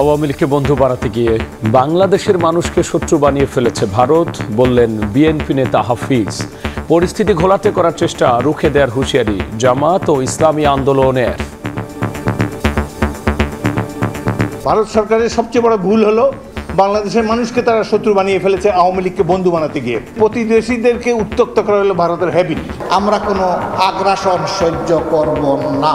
আওয়ামী লীগকে বন্ধু বাড়াতে গিয়ে বাংলাদেশের মানুষকে শত্রু বানিয়ে ফেলেছে ভারত, বললেন বিএনপি নেতা হাফিজ। পরিস্থিতি ঘোলাটে করার চেষ্টা রুখে দেওয়ার হুঁশিয়ারি জামাত ও ইসলামী আন্দোলনের। ভারত সরকারের সবচেয়ে বড় ভুল হলো বাংলাদেশের মানুষকে তারা শত্রু বানিয়ে ফেলেছে আওয়ামী লীগকে বন্ধু বানাতে গিয়ে। প্রতিবেশীদেরকে উত্ত্যক্ত করা হলো ভারতের হ্যাবিট। আমরা কোনো আগ্রাসন সহ্য করব না।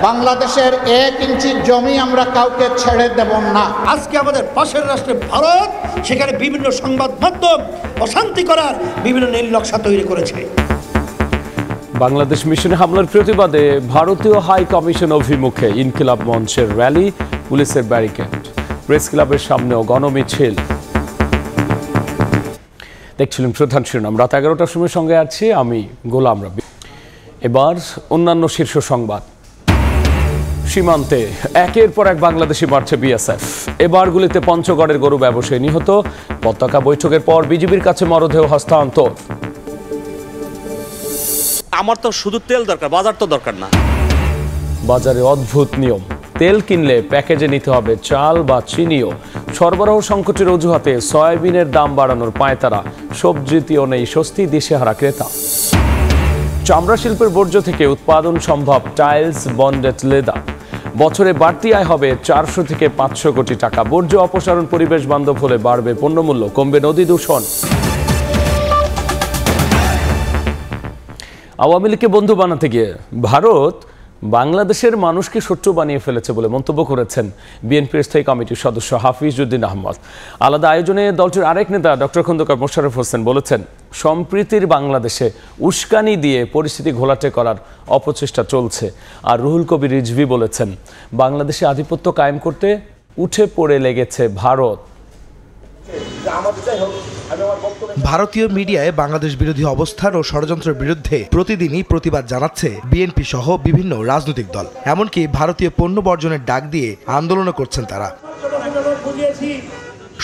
বাংলাদেশের 1 ইঞ্চি জমি আমরা কাউকে ছেড়ে দেব না। আজকে আমাদের পাশের রাষ্ট্রে ভারত, সেখানে বিভিন্ন সংবাদ মাধ্যম অশান্তি করার বিভিন্ন নীল নকশা তৈরি করেছে। বাংলাদেশ মিশনে হামলার প্রতিবাদে ভারতীয় হাই কমিশন অভিমুখে ইনকিলাব মঞ্চের র্যালি, পুলিশের ব্যারিকেড, প্রেস ক্লাবের সামনেও গণমিছিল। দেখছিলেন প্রধান শিরোনাম। রাত 11টার সময় সঙ্গে আছি আমি গোলাম রবি। এবার অন্যান্য শীর্ষ সংবাদ। সীমান্তে একের পর এক বাংলাদেশি মারছে বিএসএফ। এবার গুলিতে পঞ্চগড়ের গরু ব্যবসায়ী নিহত। পতাকা বৈঠকের পর বিজিবির কাছে মরদেহ হস্তান্তর। আমার তো শুধু তেল দরকার, বাজার তো দরকার না। বাজারে অদ্ভুত নিয়ম, তেল কিনলে প্যাকেজে নিতে হবে চাল বা চিনিও। সরবরাহ সংকটের অজুহাতে সয়াবিনের দাম বাড়ানোর পায়তারা। সবজিতেও নেই স্বস্তি, দিশেহারা ক্রেতা। চামড়া শিল্পের বর্জ্য থেকে উৎপাদন সম্ভব টাইলস, বন্ডেড লেদার। বছরে বাড়তি আয় হবে 400 থেকে 500 কোটি টাকা। বর্জ্য অপসারণ পরিবেশ বান্ধব হলে বাড়বে পণ্যমূল্য, কমবে নদী দূষণ। আওয়ামী লীগকে বন্ধু বানাতে গিয়ে ভারত বাংলাদেশের মানুষকে শত্রু বানিয়ে ফেলেছে বলে মন্তব্য করেছেন বিএনপির স্থায়ী কমিটির সদস্য হাফিজ উদ্দিন আহমদ। আলাদা আয়োজনে দলটির আরেক নেতা ডক্টর খন্দকার মোশাররফ হোসেন বলেছেন, সম্প্রীতির বাংলাদেশে উস্কানি দিয়ে পরিস্থিতি ঘোলাটে করার অপচেষ্টা চলছে। আর রুহুল কবির রিজভী বলেছেন, বাংলাদেশে আধিপত্য কায়েম করতে উঠে পড়ে লেগেছে ভারত। ভারতীয় মিডিয়ায় বাংলাদেশ বিরোধী অবস্থান ও ষড়যন্ত্রের বিরুদ্ধে প্রতিদিনই প্রতিবাদ জানাচ্ছে বিএনপি সহ বিভিন্ন রাজনৈতিক দল। এমনকি ভারতীয় পণ্য বর্জনের ডাক দিয়ে আন্দোলনও করছেন তারা।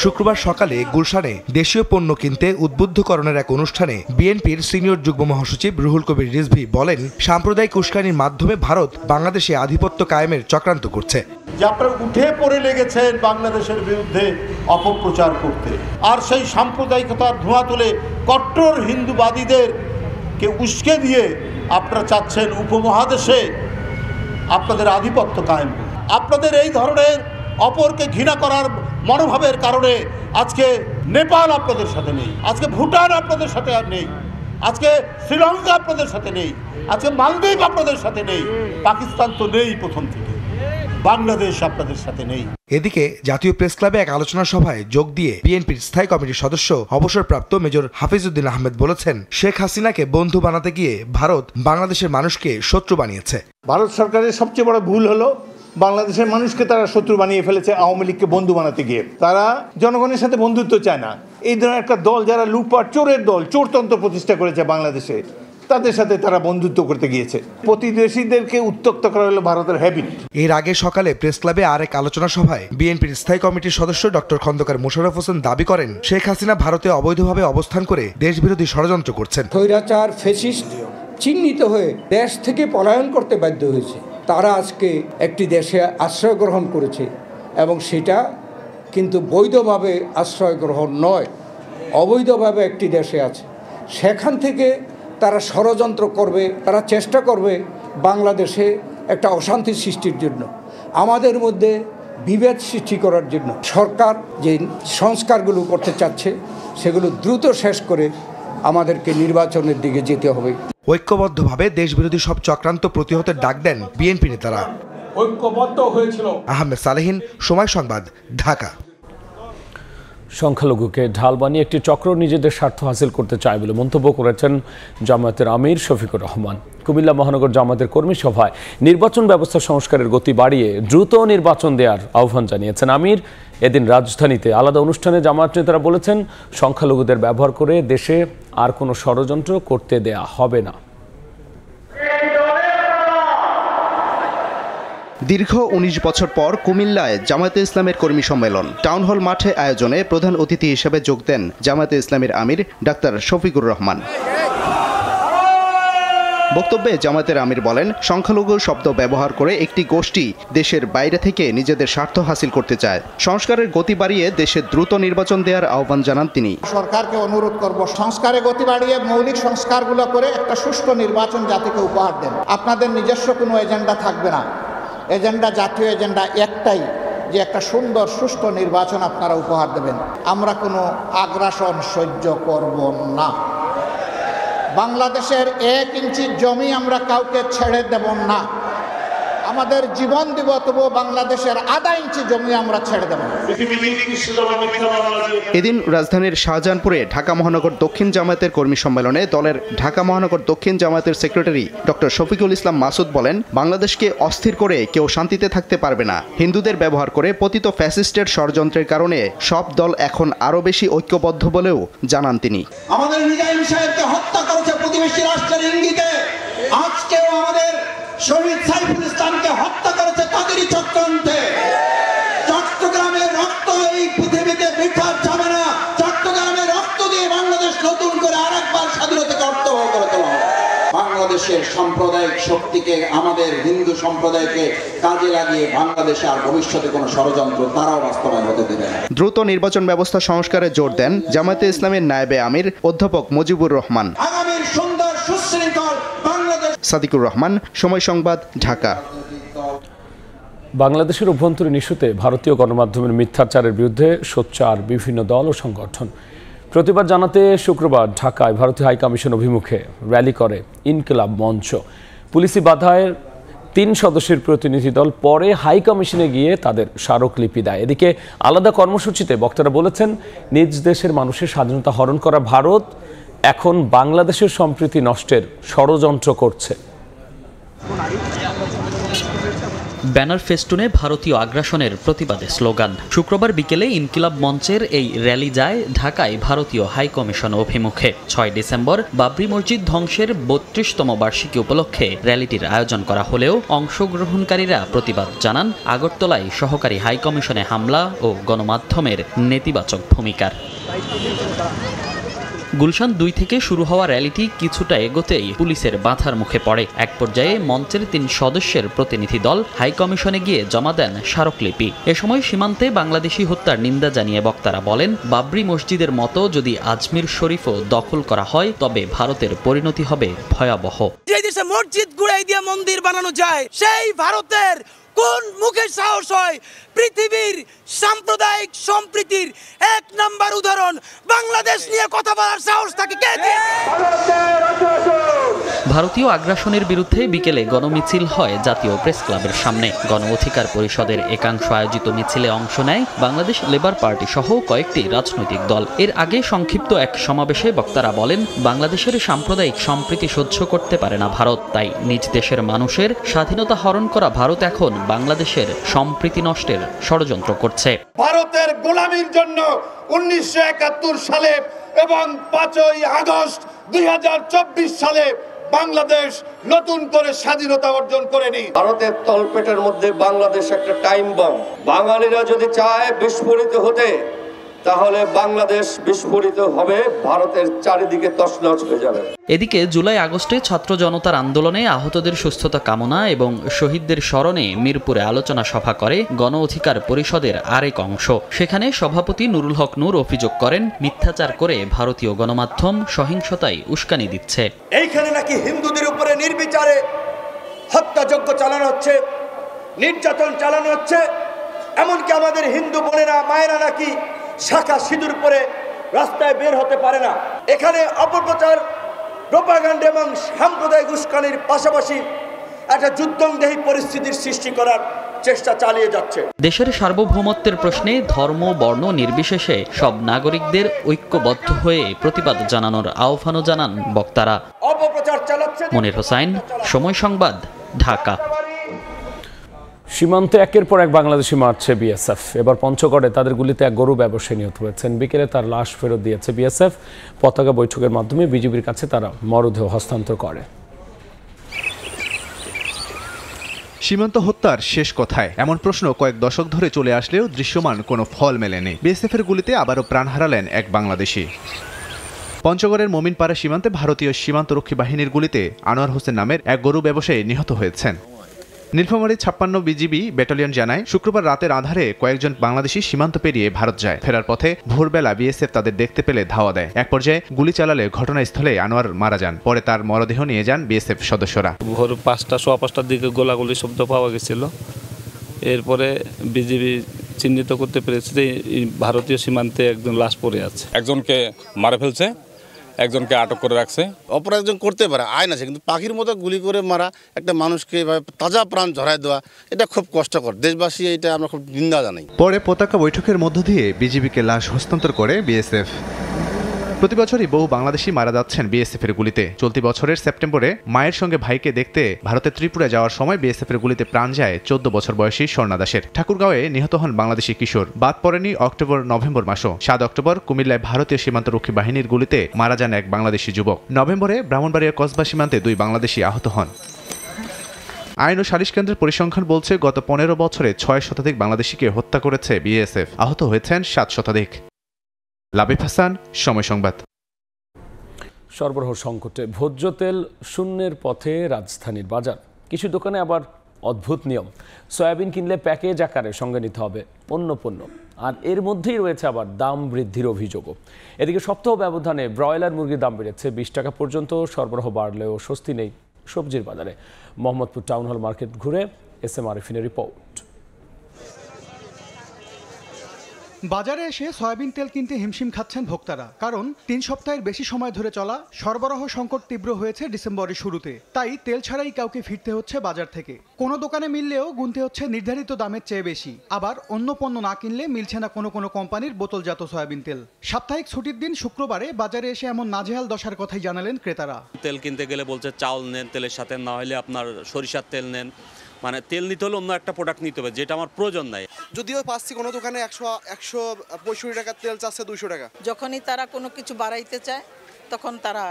শুক্রবার সকালে গুলশানে দেশীয় পণ্য কিনতে উদ্বুদ্ধকরণের এক অনুষ্ঠানে বিএনপির সিনিয়র যুগ্ম মহাসচিব রুহুল কবির রিজভী বলেন, সাম্প্রদায়িক উস্কানির মাধ্যমে ভারত বাংলাদেশে আধিপত্য কায়েমের চক্রান্ত করছে। যে আপনারা উঠে পড়ে লেগেছেন বাংলাদেশের বিরুদ্ধে অপপ্রচার করতে, আর সেই সাম্প্রদায়িকতার ধোঁয়া তুলে কট্টর হিন্দুবাদীদেরকে উস্কে দিয়ে আপনারা চাচ্ছেন উপমহাদেশে আপনাদের আধিপত্য কায়েম করতে। আপনাদের এই ধরনের অপরকে ঘৃণা করার মনোভাবের কারণে আজকে নেপাল আপনাদের সাথে নেই, আজকে ভুটান আপনাদের সাথে আর নেই, আজকে শ্রীলঙ্কা আপনাদের সাথে নেই, আজকে মালদ্বীপ আপনাদের সাথে নেই, পাকিস্তান তো নেই প্রথম থেকে, বাংলাদেশ আপনাদের সাথে নেই। এদিকে জাতীয় প্রেস ক্লাবে এক আলোচনা সভায় যোগ দিয়ে বিএনপির স্থায়ী কমিটির সদস্য অবসরপ্রাপ্ত মেজর হাফিজ উদ্দিন আহমেদ বলেছেন, শেখ হাসিনাকে বন্ধু বানাতে গিয়ে ভারত বাংলাদেশের মানুষকে শত্রু বানিয়েছে। ভারত সরকারের সবচেয়ে বড় ভুল হলো বাংলাদেশের মানুষকে তারা শত্রু বানিয়ে ফেলেছে আওয়ামী লীগকে বন্ধু বানাতে গিয়ে। তারা জনগণের সাথে বন্ধুত্ব চায় না। এই ধরনের একটা দল যারা লুটপাট চোরের দল, চোরতন্ত্র প্রতিষ্ঠা করেছে বাংলাদেশে, তাদের সাথে তারা বন্ধুত্ব করতে গিয়েছে। প্রতিবেশীদেরকে উত্ত্যক্ত করা হলো ভারতের হ্যাবিট। এর আগে সকালে প্রেস ক্লাবে আরেক আলোচনা সভায় বিএনপির স্থায়ী কমিটির সদস্য ডক্টর খন্দকার মোশাররফ হোসেন দাবি করেন, শেখ হাসিনা ভারতে অবৈধভাবে অবস্থান করে দেশবিরোধী ষড়যন্ত্র করছেন। স্বৈরাচার ফ্যাসিস্ট চিহ্নিত হয়ে দেশ থেকে পলায়ন করতে বাধ্য হয়েছে। তারা আজকে একটি দেশে আশ্রয় গ্রহণ করেছে এবং সেটা কিন্তু বৈধভাবে আশ্রয় গ্রহণ নয়, অবৈধভাবে একটি দেশে আছে। সেখান থেকে তারা ষড়যন্ত্র করবে, তারা চেষ্টা করবে বাংলাদেশে একটা অশান্তি সৃষ্টির জন্য, আমাদের মধ্যে বিভেদ সৃষ্টি করার জন্য। সরকার যে সংস্কারগুলো করতে চাচ্ছে সেগুলো দ্রুত শেষ করে আমাদেরকে নির্বাচনের দিকে যেতে হবে। ঐক্যবদ্ধভাবে দেশবিরোধী সব চক্রান্ত প্রতিহতের ডাক দেন বিএনপি নেতারা। ঐক্যবদ্ধ হয়েছিল। আহমেদ সালেহীন, সময় সংবাদ, ঢাকা। সংখ্যালঘুকে ঢাল বানিয়ে একটি চক্র নিজেদের স্বার্থ হাসিল করতে চায় বলে মন্তব্য করেছেন জামায়াতের আমির শফিকুর রহমান। কুমিল্লা মহানগর জামায়াতের কর্মী সভায় নির্বাচন ব্যবস্থা সংস্কারের গতি বাড়িয়ে দ্রুত নির্বাচন দেওয়ার আহ্বান জানিয়েছেন আমির। এদিন রাজধানীতে আলাদা অনুষ্ঠানে জামায়াত নেতারা বলেছেন, সংখ্যালঘুদের ব্যবহার করে দেশে আর কোনো ষড়যন্ত্র করতে দেয়া হবে না। দীর্ঘ 19 বছর পর কুমিল্লায় জামায়াতে ইসলামের কর্মী সম্মেলন। টাউন হল মাঠে আয়োজনে প্রধান অতিথি হিসেবে যোগ দেন জামায়াতে ইসলামের আমির ডাক্তার শফিকুর রহমান। বক্তব্যে জামায়াতের আমির বলেন, সংখ্যালঘু শব্দ ব্যবহার করে একটি গোষ্ঠী দেশের বাইরে থেকে নিজেদের স্বার্থ হাসিল করতে চায়। সংস্কারের গতি বাড়িয়ে দেশে দ্রুত নির্বাচন দেওয়ার আহ্বান জানান তিনি। সরকারকে অনুরোধ করব, সংস্কারে গতি বাড়িয়ে মৌলিক সংস্কারগুলো করে একটা সুষ্ঠু নির্বাচন জাতিকে উপহার দেন। আপনাদের নিজস্ব কোনো এজেন্ডা থাকবে না, এজেন্ডা জাতীয় এজেন্ডা একটাই, যে একটা সুন্দর সুষ্ঠু নির্বাচন আপনারা উপহার দেবেন। আমরা কোনো আগ্রাসন সহ্য করব না। বাংলাদেশের 1 ইঞ্চি জমি আমরা কাউকে ছেড়ে দেব না। আমাদের জীবন দিব, তবুও বাংলাদেশের আধা ইঞ্চি জমি আমরা ছেড়ে দেব না। এদিন রাজধানীর শাহজাহানপুরে ঢাকা মহানগর দক্ষিণ জামায়াতের কর্মী সম্মেলনে দলের ঢাকা মহানগর দক্ষিণ জামায়াতের সেক্রেটারি ডক্টর শফিকুল ইসলাম মাসুদ বলেন, বাংলাদেশকে অস্থির করে কেউ শান্তিতে থাকতে পারবে না। হিন্দুদের ব্যবহার করে পতিত ফ্যাসিস্টের ষড়যন্ত্রের কারণে সব দল এখন আরও বেশি ঐক্যবদ্ধ বলেও জানান তিনি। আমাদের মিজাইল সাহেবকে হত্যা করেছে প্রতিবেশী রাষ্ট্রের ইঙ্গিতে, আজকেও আমাদের শহীদ সাইফুল ইসলামকে হত্যা করেছে তাদেরই চক্রান্তে। চট্টগ্রামের রক্ত এই পৃথিবীতে বৃথা যাবে না। চট্টগ্রামের রক্ত দিয়ে বাংলাদেশ নতুন করে আরেকবার স্বাধীনতাকে অর্থবহ করে তোলা হবে। বাংলাদেশের সাম্প্রদায়িক শক্তিকে, আমাদের হিন্দু সম্প্রদায়কে কাজে লাগিয়ে বাংলাদেশে আর ভবিষ্যতে কোনো ষড়যন্ত্র তারাও বাস্তবায়ন হতে দেবে না। দ্রুত নির্বাচন ব্যবস্থা সংস্কারে জোর দেন জামায়াতে ইসলামের নায়েবে আমির অধ্যাপক মুজিবুর রহমান। আগামীর সুন্দর সুশৃঙ্খল বাংলাদেশ। সাদিকুর রহমান, সময় সংবাদ, ঢাকা। বাংলাদেশের অভ্যন্তরীণ ইস্যুতে ভারতীয় গণমাধ্যমের মিথ্যাচারের বিরুদ্ধে সোচ্চার বিভিন্ন দল ও সংগঠন। প্রতিবাদ জানাতে শুক্রবার ঢাকায় ভারতীয় হাইকমিশন অভিমুখে র্যালি করে ইনকিলাব মঞ্চ। পুলিশি বাধায় 3 সদস্যের প্রতিনিধি দল পরে হাইকমিশনে গিয়ে তাদের স্মারকলিপি দেয়। এদিকে আলাদা কর্মসূচিতে বক্তারা বলেছেন, নিজ দেশের মানুষের স্বাধীনতা হরণ করা ভারত এখন বাংলাদেশের সম্প্রীতি নষ্টের ষড়যন্ত্র করছে। ব্যানার ফেস্টুনে ভারতীয় আগ্রাসনের প্রতিবাদে স্লোগান। শুক্রবার বিকেলে ইনকিলাব মঞ্চের এই র্যালি যায় ঢাকায় ভারতীয় হাইকমিশন অভিমুখে। 6 ডিসেম্বর বাবরি মসজিদ ধ্বংসের 32তম বার্ষিকী উপলক্ষে র্যালিটির আয়োজন করা হলেও অংশগ্রহণকারীরা প্রতিবাদ জানান আগরতলায় সহকারী হাইকমিশনে হামলা ও গণমাধ্যমের নেতিবাচক ভূমিকার। গুলশান 2 থেকে শুরু হওয়া র্যালিটি কিছুটা এগোতেই পুলিশের বাধার মুখে পড়ে। এক পর্যায়ে মঞ্চের 3 সদস্যের প্রতিনিধি দল হাইকমিশনে গিয়ে জমা দেন স্মারকলিপি। এ সময় সীমান্তে বাংলাদেশি হত্যার নিন্দা জানিয়ে বক্তারা বলেন, বাবরি মসজিদের মতো যদি আজমির শরীফও দখল করা হয় তবে ভারতের পরিণতি হবে ভয়াবহ। যে দেশে মসজিদ গুড়াই দিয়ে মন্দির বানানো যায়, সেই ভারতের কোন মুখে সাহস হয় পৃথিবীর সাম্প্রদায়িক সম্প্রীতির 1 নাম্বার উদাহরণ বাংলাদেশ নিয়ে কথা বলার সাহস থাকে কে দিয়েছে? ভারতীয় আগ্রাসনের বিরুদ্ধে বিকেলে গণমিছিল হয় জাতীয় প্রেস ক্লাবের সামনে। গণ অধিকার পরিষদের একাংশ আয়োজিত মিছিলে অংশ নেয় বাংলাদেশ লেবার পার্টি সহ কয়েকটি রাজনৈতিক দল। এর আগে সংক্ষিপ্ত এক সমাবেশে বক্তারা বলেন, বাংলাদেশের সাম্প্রদায়িক সম্প্রীতি সহ্য করতে পারে না ভারত, তাই নিজ দেশের মানুষের স্বাধীনতা হরণ করা ভারত এখন বাংলাদেশের সম্প্রীতি নষ্টের ষড়যন্ত্র করছে। ভারতের গোলামির জন্য 1971 সালে এবং 5ই আগস্ট 2024 সালে বাংলাদেশ নতুন করে স্বাধীনতা অর্জন করেনি। ভারতের তলপেটের মধ্যে বাংলাদেশ একটা টাইম বম। বাঙালিরা যদি চায় বিস্ফোরিত হতে, তাহলে বাংলাদেশ বিস্ফোরিত হবে, ভারতের চারিদিকে তছনছ হয়ে যাবে। এদিকে জুলাই আগস্টে ছাত্র জনতার আন্দোলনে আহতদের সুস্থতা কামনা এবং শহীদদের স্মরণে মিরপুরে আলোচনা সভা করে গণ অধিকার পরিষদের আরেক অংশ। সেখানে সভাপতি নুরুল হক নূর অভিযোগ করেন, মিথ্যাচার করে ভারতীয় গণমাধ্যম সহিংসতায় উস্কানি দিচ্ছে। এইখানে নাকি হিন্দুদের উপরে নির্বিচারে হত্যাযজ্ঞ চালানো হচ্ছে, নির্যাতন চালানো হচ্ছে, এমনকি আমাদের হিন্দু বোনেরা মায়েরা নাকি শাখা সিঁদুর পরে রাস্তায় বের হতে পারে না। এখানে অপপ্রচার, প্রোপাগান্ডা এবং সাম্প্রদায়িক উস্কানির পাশাপাশি একটা যুদ্ধংদেহী পরিস্থিতির সৃষ্টি করার চেষ্টা চালিয়ে যাচ্ছে। দেশের সার্বভৌমত্বের প্রশ্নে ধর্ম বর্ণ নির্বিশেষে সব নাগরিকদের ঐক্যবদ্ধ হয়ে প্রতিবাদ জানানোর আহ্বানও জানান বক্তারা। অপপ্রচার চালাচ্ছে। মনির হোসাইন, সময় সংবাদ, ঢাকা। সীমান্তে একের পর এক বাংলাদেশি মারছে বিএসএফ। এবার পঞ্চগড়ে তাদের গুলিতে এক গরু ব্যবসায়ী নিহত হয়েছেন। বিকেলে তার লাশ ফেরত দিয়েছে বিএসএফ। পতাকা বৈঠকের মাধ্যমে বিজিবির কাছে তারা মরদেহ হস্তান্তর করে। সীমান্ত হত্যার শেষ কোথায়, এমন প্রশ্ন কয়েক দশক ধরে চলে আসলেও দৃশ্যমান কোনো ফল মেলেনি। বিএসএফের গুলিতে আবারও প্রাণ হারালেন এক বাংলাদেশি। পঞ্চগড়ের মোমিনপাড়া সীমান্তে ভারতীয় সীমান্তরক্ষী বাহিনীর গুলিতে আনোয়ার হোসেন নামের এক গরু ব্যবসায়ী নিহত হয়েছেন। নীলফামারী 56 বিজিবি ব্যাটালিয়ন জানায়, শুক্রবার রাতের আধারে কয়েকজন বাংলাদেশি সীমান্ত পেরিয়ে ভারত যায়। ফেরার পথে ভোরবেলা বিএসএফ তাদের দেখতে পেলে ধাওয়া দেয়। এক পর্যায়ে গুলি চালালে ঘটনাস্থলে আনোয়ার মারা যান। পরে তার মরদেহ নিয়ে যান বিএসএফ সদস্যরা। ভোর 5:15টার দিকে গোলাগুলি শব্দ পাওয়া গেছিল। এরপরে বিজিবি চিহ্নিত করতে পেরেছে যে ভারতীয় সীমান্তে একজন লাশ পড়ে আছে। একজনকে মারা ফেলছে, একজনকে আটক করে রাখছে। অপরাধ একজন করতে পারে, আইন আছে, কিন্তু পাখির মতো গুলি করে মারা, একটা মানুষকে তাজা প্রাণ ঝরায় দেওয়া, এটা খুব কষ্টকর। দেশবাসী এটা আমরা খুব নিন্দা জানাই। পরে পতাকা বৈঠকের মধ্য দিয়ে বিজিবিকে লাশ হস্তান্তর করে বিএসএফ। প্রতি বছরই বহু বাংলাদেশি মারা যাচ্ছেন বিএসএফ এর গুলিতে। চলতি বছরের সেপ্টেম্বরে মায়ের সঙ্গে ভাইকে দেখতে ভারতের ত্রিপুরা যাওয়ার সময় বিএসএফ এর গুলিতে প্রাণ যায় 14 বছর বয়সী স্বর্ণা দাসের। ঠাকুরগাঁওয়ে নিহত হন বাংলাদেশি কিশোর। বাদ পড়েনি অক্টোবর নভেম্বর মাসও। 7 অক্টোবর কুমিল্লায় ভারতীয় সীমান্তরক্ষী বাহিনীর গুলিতে মারা যান এক বাংলাদেশি যুবক। নভেম্বরে ব্রাহ্মণবাড়িয়ার কসবা সীমান্তে 2 বাংলাদেশি আহত হন। আইন ও সালিশ কেন্দ্রের পরিসংখ্যান বলছে, গত 15 বছরে 6 শতাধিক বাংলাদেশিকে হত্যা করেছে বিএসএফ। আহত হয়েছেন 7 শতাধিক। লাবিব হাসান, সময় সংবাদ। সরবরাহ সংকটে ভোজ্য তেল শূন্যের পথে রাজধানীর বাজার। কিছু দোকানে আবার অদ্ভুত নিয়ম। সয়াবিন কিনলে প্যাকেজ আকারে সঙ্গে নিতে হবে অন্য পণ্য, আর এর মধ্যেই রয়েছে আবার দাম বৃদ্ধির অভিযোগও। এদিকে সপ্তাহ ব্যবধানে ব্রয়লার মুরগির দাম বেড়েছে 20 টাকা পর্যন্ত। সরবরাহ বাড়লেও স্বস্তি নেই সবজির বাজারে। মোহাম্মদপুর টাউন হল মার্কেট ঘুরে এসএম আরিফিনের রিপোর্ট। বাজারে এসে সয়াবিন তেল কিনতে হিমশিম খাচ্ছেন ভোক্তারা, কারণ 3 সপ্তাহের বেশি সময় ধরে চলা সরবরাহ সংকট তীব্র হয়েছে ডিসেম্বরের শুরুতে। তাই তেল ছাড়াই কাউকে ফিরতে হচ্ছে বাজার থেকে। কোনো দোকানে মিললেও গুনতে হচ্ছে নির্ধারিত দামের চেয়ে বেশি। আবার অন্য পণ্য না কিনলে মিলছে না কোনো কোনো কোম্পানির বোতলজাত সয়াবিন তেল। সাপ্তাহিক ছুটির দিন শুক্রবারে বাজারে এসে এমন নাজেহাল দশার কথাই জানালেন ক্রেতারা। তেল কিনতে গেলে বলছে চাউল নেন তেলের সাথে, না হলে আপনার সরিষার তেল নেন। মানে তেল নিতে হলে অন্য একটা প্রোডাক্ট নিতে হবে, যেটা আমার প্রয়োজন নাই। যদিও পাচ্ছি কোনো দোকানে 165 টাকার তেল চাচ্ছে 200 টাকা। যখনই তারা কোনো কিছু বাড়াইতে চায় তখন তারা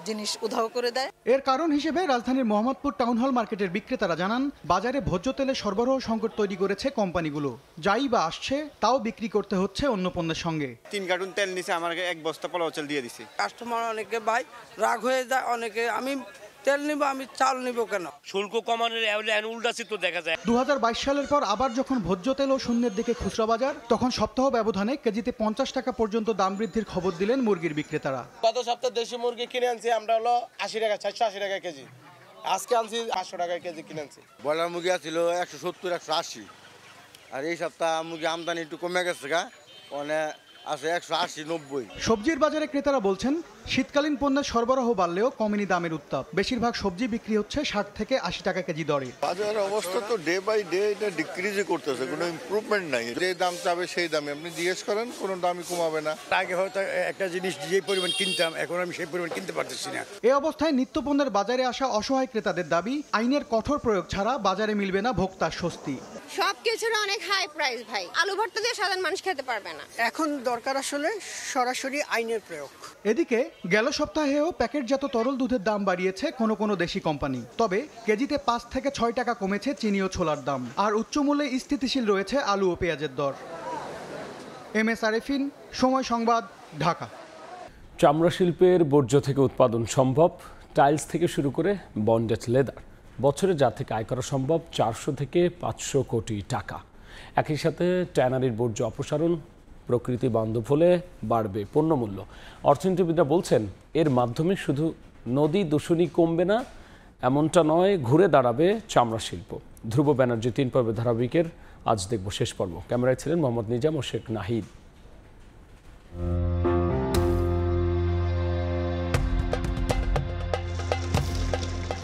জিনিস উধাও করে দেয়। এর কারণ হিসেবে রাজধানীর মোহাম্মদপুর টাউন হল মার্কেটের বিক্রেতারা জানান, বাজারে ভোজ্য তেলের সরবরাহ সংকট তৈরি করেছে কোম্পানিগুলো। যাই বা আসছে তাও বিক্রি করতে হচ্ছে অন্য পণ্যের সঙ্গে। 3 কার্টুন তেল নিছে, আমাকে 1 বস্তা পোলাও চাল দিয়ে দিছে। কাস্টমার অনেকে ভাই রাগ হয়ে যায়, অনেকে আমি তেল নিব, আমি চাল নিব কেন? শুল্ক কমানোর উল্টা চিত্র দেখা যায়। 2022 সালের পর আবার যখন ভোজ্য তেল ও শূন্যের দিকে খুচরা বাজার, তখন সপ্তাহ ব্যবধানে কেজিতে 50 টাকা পর্যন্ত দাম বৃদ্ধির খবর দিলেন মুরগির বিক্রেতারা। গত সপ্তাহে দেশি মুরগি কিনে আনছি আমরা হলো 80 টাকা, 480 টাকা কেজি। আজকে আনছি 800 টাকা কেজি কিনে আনছি। ব্রয়লার মুরগি ছিল 170, 180, আর এই সপ্তাহ মুরগি আমদানি একটু কমে গেছে, আছে 180, 90। সবজির বাজারে ক্রেতারা বলছেন, শীতকালীন পণ্যের সরবরাহ বাড়লেও কমেনি দামের উত্তাপ। বেশিরভাগ সবজি বিক্রি হচ্ছে 60 থেকে 80 টাকা কেজি দরে। বাজারের অবস্থা তো ডে বাই ডে এটা ডিক্রিজই করতেছে, কোনো ইমপ্রুভমেন্ট নাই। যে দাম চাবে সেই দামে আপনি জিজ্ঞেস করেন, কোনো দামই কমাবে না। আগে হয়তো একটা জিনিস যে পরিমাণ কিনতাম, এখন আমি সেই পরিমাণ কিনতে পারতেছি না। এই অবস্থায় নিত্যপণ্যের বাজারে আসা অসহায় ক্রেতাদের দাবি, আইনের কঠোর প্রয়োগ ছাড়া বাজারে মিলবে না ভোক্তার স্বস্তি। সবকিছুর অনেক হাই প্রাইস ভাই, আলু ভর্তা দিয়ে সাধারণ মানুষ খেতে পারবে না। এখন দরকার আসলে সরাসরি আইনের প্রয়োগ। এদিকে গেল সপ্তাহেও প্যাকেটজাত তরল দুধের দাম বাড়িয়েছে কোনো কোনো দেশি কোম্পানি। তবে কেজিতে 5 থেকে 6 টাকা কমেছে চিনি ও ছোলার দাম। আর উচ্চমূল্যে স্থিতিশীল রয়েছে আলু ও পেঁয়াজের দর। এমএস আরিফিন, সময় সংবাদ, ঢাকা। চামড়া শিল্পের বর্জ্য থেকে উৎপাদন সম্ভব, টাইলস থেকে শুরু করে বন্ডেড লেদার। বছরে যা থেকে আয় করা সম্ভব 400 থেকে 500 কোটি টাকা। একই সাথে ট্যানারির বর্জ্য অপসারণ প্রকৃতি বান্ধব হলে বাড়বে পণ্যমূল্য। অর্থনীতিবিদরা বলছেন, এর মাধ্যমে শুধু নদী দূষণই কমবে না, এমনটা নয়, ঘুরে দাঁড়াবে চামড়া শিল্প। ধ্রুব ব্যানার্জি 3 পর্বের ধারাবাহিকের আজ দেখব শেষ পর্ব। ক্যামেরায় ছিলেন মোহাম্মদ নিজাম ও শেখ নাহিদ।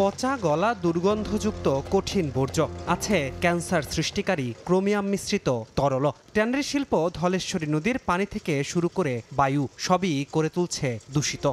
পচা গলা দুর্গন্ধযুক্ত কঠিন বর্জ্য, আছে ক্যান্সার সৃষ্টিকারী ক্রোমিয়াম মিশ্রিত তরল। ট্যানারি শিল্প ধলেশ্বরী নদীর পানি থেকে শুরু করে বায়ু সবই করে তুলছে দূষিত।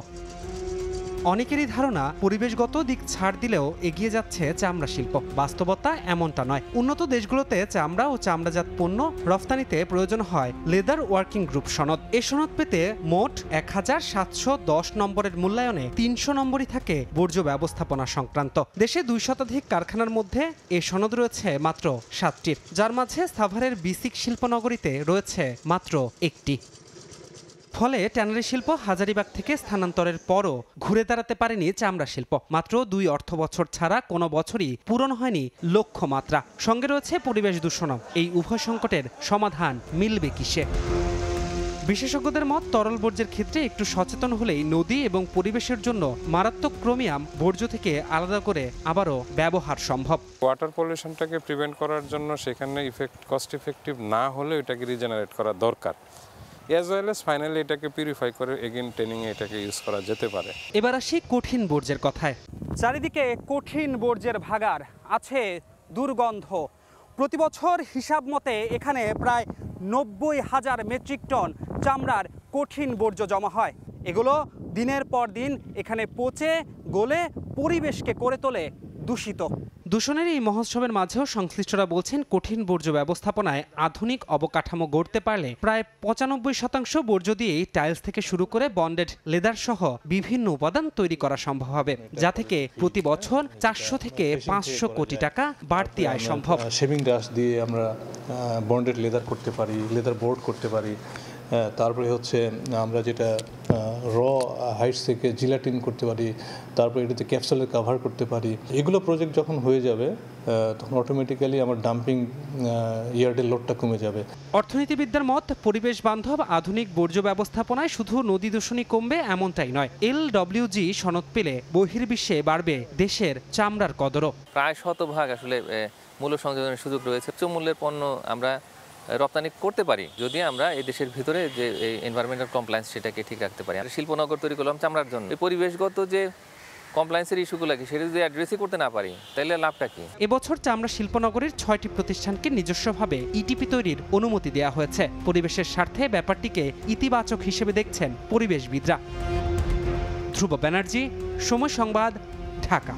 অনেকেরই ধারণা পরিবেশগত দিক ছাড় দিলেও এগিয়ে যাচ্ছে চামড়া শিল্প। বাস্তবতা এমনটা নয়। উন্নত দেশগুলোতে চামড়া ও চামড়াজাত পণ্য রফতানিতে প্রয়োজন হয় লেদার ওয়ার্কিং গ্রুপ সনদ। এ সনদ পেতে মোট 1710 নম্বরের মূল্যায়নে 300 নম্বরই থাকে বর্জ্য ব্যবস্থাপনা সংক্রান্ত। দেশে 2 শতাধিক কারখানার মধ্যে এ সনদ রয়েছে মাত্র 7টির, যার মাঝে সাভারের বিসিক শিল্পনগরীতে রয়েছে মাত্র 1টি। ফলে ট্যানারি শিল্প হাজারিবাগ থেকে স্থানান্তরের পরও ঘুরে দাঁড়াতে পারেনি চামড়া শিল্প। মাত্র 2 অর্থবছর ছাড়া কোনো বছরই পূরণ হয়নি লক্ষ্যমাত্রা। সঙ্গে রয়েছে পরিবেশ দূষণ। এই উভয় সংকটের সমাধান মিলবে কিসে? বিশেষজ্ঞদের মত, তরল বর্জ্যের ক্ষেত্রে একটু সচেতন হলেই নদী এবং পরিবেশের জন্য মারাত্মক ক্রোমিয়াম বর্জ্য থেকে আলাদা করে আবারও ব্যবহার সম্ভব। ওয়াটার পলিউশনটাকে প্রিভেন্ট করার জন্য সেখানে কস্ট ইফেক্টিভ না হলে এটাকে রিজেনারেট করা দরকার। অ্যাজ ওয়েল এজ ফাইনালি এটাকে পিউরিফাই করে এগেইন ট্রেনিংয়ে এটাকে ইউজ করা যেতে পারে। এবার আসি কঠিন বর্জ্যের কথায়। চারিদিকে কঠিন বর্জ্যের ভাগাড়, আছে দুর্গন্ধ। প্রতি বছর হিসাব মতে এখানে প্রায় 90,000 মেট্রিক টন চামড়ার কঠিন বর্জ্য জমা হয়। এগুলো দিনের পর দিন এখানে পচে গলে পরিবেশকে করে তোলে দূষিত। দূষণের এই মহোৎসবের মাঝেও সংশ্লিষ্টরা বলছেন, কঠিন বর্জ্য ব্যবস্থাপনায় আধুনিক অবকাঠামো গড়তে পারলে প্রায় 95% বর্জ্য দিয়েই টাইলস থেকে শুরু করে বন্ডেড লেদার সহ বিভিন্ন উপাদান তৈরি করা সম্ভব হবে, যা থেকে প্রতি বছর 400 থেকে 500 কোটি টাকা বাড়তি আয় সম্ভব। শেভিং ডাস্ট দিয়ে আমরা বন্ডেড লেদার করতে পারি, লেদার বোর্ড করতে পারি। তারপরে হচ্ছে আমরা যেটা র হাইটস থেকে জিলাটিন করতে পারি, তারপরে এটাতে ক্যাপসুলের কাভার করতে পারি। এগুলো প্রজেক্ট যখন হয়ে যাবে তখন অটোমেটিক্যালি আমার ডাম্পিং ইয়ার্ডের লোডটা কমে যাবে। অর্থনীতিবিদদের মত, পরিবেশ বান্ধব আধুনিক বর্জ্য ব্যবস্থাপনায় শুধু নদী দূষণই কমবে এমনটাই নয়। LWG সনদ পেলে বহির্বিশ্বে বাড়বে দেশের চামড়ার কদরও। প্রায় শতভাগ আসলে মূল্য সংযোজনের সুযোগ রয়েছে। উচ্চ মূল্যের পণ্য আমরা রপ্তানি করতে পারি যদি আমরা এই দেশের ভিতরে যে এনভায়রনমেন্টাল কমপ্লায়েন্স সেটাকে ঠিক রাখতে পারি। আর শিল্পনগর তৈরি করলাম চামড়ার জন্য। এই পরিবেশগত যে কমপ্লায়েন্সের ইস্যুগুলো কি সেটা যদি অ্যাড্রেসই করতে না পারি তাহলে লাভটা কি? এবছর চামড়া শিল্পনগরের 6টি প্রতিষ্ঠানকে নিজস্বভাবে ইটিপি তৈরির অনুমতি দেওয়া হয়েছে। পরিবেশের স্বার্থে ব্যাপারটিকে ইতিবাচক হিসেবে দেখছেন পরিবেশবিদরা। ধ্রুব ব্যানার্জি, সময় সংবাদ, ঢাকা।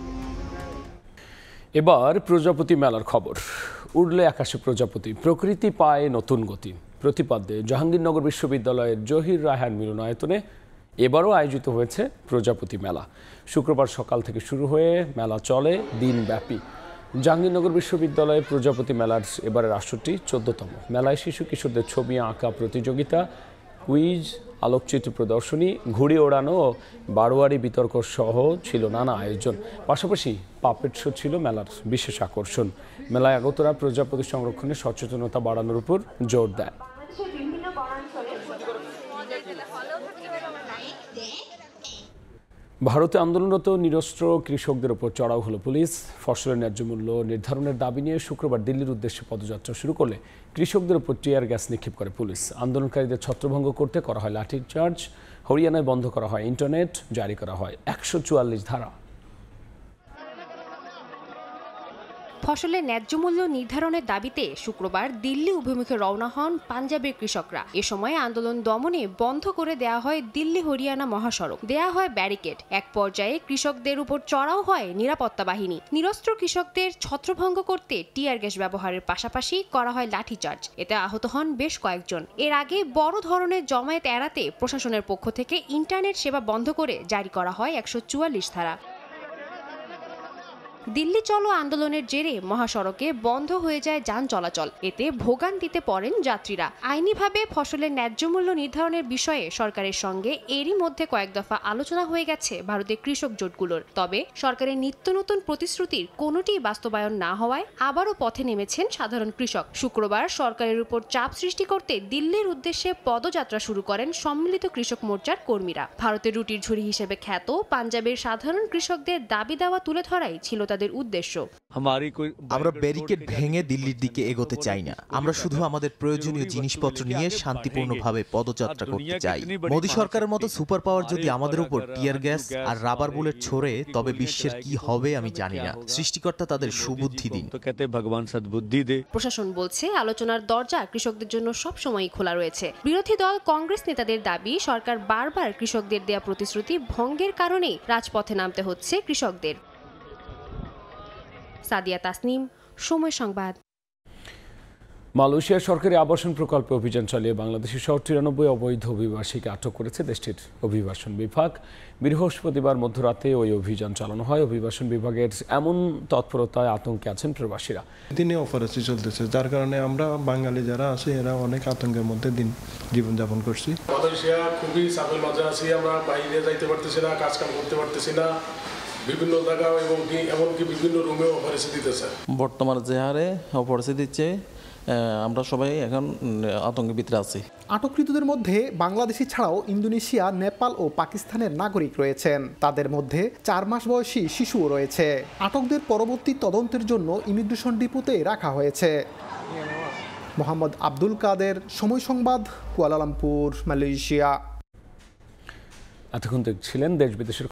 এবার প্রজাপতি মেলার খবর। উড়লে আকাশে প্রজাপতি, প্রকৃতি পায় নতুন গতি। প্রতিপাদ্যে জাহাঙ্গীরনগর বিশ্ববিদ্যালয়ের জহির রায়হান মিলনায়তনে এবারও আয়োজিত হয়েছে প্রজাপতি মেলা। শুক্রবার সকাল থেকে শুরু হয়ে মেলা চলে দিনব্যাপী। জাহাঙ্গীরনগর বিশ্ববিদ্যালয়ে প্রজাপতি মেলার এবারের আসরটি 14তম। মেলায় শিশু কিশোরদের ছবি আঁকা প্রতিযোগিতা, কুইজ, আলোকচিত্র প্রদর্শনী, ঘুড়ি ওড়ানো ও বারোয়ারি বিতর্ক সহ ছিল নানা আয়োজন। পাশাপাশি পাপেট শো ছিল মেলার বিশেষ আকর্ষণ। মেলায় আগতরা প্রজাপতি সংরক্ষণে সচেতনতা বাড়ানোর উপর জোর দেয়। ভারতে আন্দোলনরত নিরস্ত্র কৃষকদের উপর চড়াও হলো পুলিশ। ফসলের ন্যায্য মূল্য নির্ধারণের দাবি নিয়ে শুক্রবার দিল্লির উদ্দেশ্যে পদযাত্রা শুরু করলে কৃষকদের উপর টিয়ার গ্যাস নিক্ষেপ করে পুলিশ। আন্দোলনকারীদের ছত্রভঙ্গ করতে করা হয় লাঠিচার্জ। হরিয়ানায় বন্ধ করা হয় ইন্টারনেট, জারি করা হয় 144 ধারা। ফসলের ন্যায্য মূল্য নির্ধারণের দাবিতে শুক্রবার দিল্লি অভিমুখে রওনা হন পাঞ্জাবের কৃষকরা। এ সময় আন্দোলন দমনে বন্ধ করে দেয়া হয় দিল্লি হরিয়ানা মহাসড়ক, দেয়া হয় ব্যারিকেড। এক পর্যায়ে কৃষকদের উপর চড়াও হয় নিরাপত্তা বাহিনী। নিরস্ত্র কৃষকদের ছত্রভঙ্গ করতে টিয়ার গ্যাস ব্যবহারের পাশাপাশি করা হয় লাঠিচার্জ। এতে আহত হন বেশ কয়েকজন। এর আগে বড় ধরনের জমায়েত এড়াতে প্রশাসনের পক্ষ থেকে ইন্টারনেট সেবা বন্ধ করে জারি করা হয় 144 ধারা। দিল্লি চলো আন্দোলনের জেরে মহাসড়কে বন্ধ হয়ে যায় যান চলাচল। এতে ভোগান্তিতে পড়েন যাত্রীরা। আইনিভাবে ফসলের ন্যায্য মূল্য নির্ধারণের বিষয়ে সরকারের সঙ্গে এরই মধ্যে কয়েক দফা আলোচনা হয়ে গেছে ভারতের কৃষক জোটগুলোর। তবে সরকারের নিত্য নতুন প্রতিশ্রুতির কোনোটিই বাস্তবায়ন না হওয়ায় আবারও পথে নেমেছেন সাধারণ কৃষক। শুক্রবার সরকারের উপর চাপ সৃষ্টি করতে দিল্লির উদ্দেশ্যে পদযাত্রা শুরু করেন সম্মিলিত কৃষক মোর্চার কর্মীরা। ভারতের রুটির ঝুড়ি হিসেবে খ্যাত পাঞ্জাবের সাধারণ কৃষকদের দাবি দাওয়া তুলে ধরাই ছিল তাদের উদ্দেশ্য। আমরা ব্যারিকেড ভেঙে দিল্লির দিকে এগোতে চাই না। আমরা শুধু আমাদের প্রয়োজনীয় জিনিসপত্র নিয়ে শান্তিপূর্ণভাবে পদযাত্রা করতে চাই। মোদী সরকারের মতো সুপার পাওয়ার যদি আমাদের উপর টিয়ার গ্যাস আর রাবার বুলেট ছোড়ে তবে বিশ্বের কি হবে আমি জানি না। সৃষ্টিকর্তা তাদের সুবুদ্ধি দিন। প্রশাসন বলছে আলোচনার দরজা কৃষকদের জন্য সবসময়ই খোলা রয়েছে। বিরোধী দল কংগ্রেস নেতাদের দাবি, সরকার বারবার কৃষকদের দেয়া প্রতিশ্রুতি ভঙ্গের কারণেই রাজপথে নামতে হচ্ছে কৃষকদের। সাদিয়া তাসনিম, সময় সংবাদ। মালয়েশিয়ার সরকারি আবাসন প্রকল্পে অভিযান চালিয়ে বাংলাদেশি সহ 93 অবৈধ অভিবাসীকে আটক করেছে দেশটির অভিবাসন বিভাগ। বৃহস্পতিবার মধ্যরাতে ওই অভিযান চালানো হয়। অভিবাসন বিভাগের এমন তৎপরতায় আতঙ্কে আছেন প্রবাসীরা। দিনে অফারেসি চলতেছে, যার কারণে আমরা বাঙালি যারা আছে এরা অনেক আতঙ্কের মধ্যে দিন জীবনযাপন করছি। মালয়েশিয়া খুবই চাপের মাঝে আছি, আমরা বাইরে যাইতে পারতেছি না, কাজ কাম করতে পারতেছি না, বিভিন্ন জায়গা এবং এমনকি বিভিন্ন রুমেও অফারেসি দিতেছে। বর্তমান যে হারে অফারেসি দিচ্ছে আমরা সবাই এখন আতঙ্কের ভিতরে আছি। আটককৃতদের মধ্যে বাংলাদেশি ছাড়াও ইন্দোনেশিয়া, নেপাল ও পাকিস্তানের নাগরিক রয়েছেন। তাদের মধ্যে 4 মাস বয়সী শিশুও রয়েছে। আটকদের পরবর্তী তদন্তের জন্য ইমিগ্রেশন ডিপোতে রাখা হয়েছে। মোহাম্মদ আব্দুল কাদের, সময় সংবাদ, কুয়ালালামপুর, মালয়েশিয়া। এতক্ষণ দেখছিলেন দেশ বিদেশের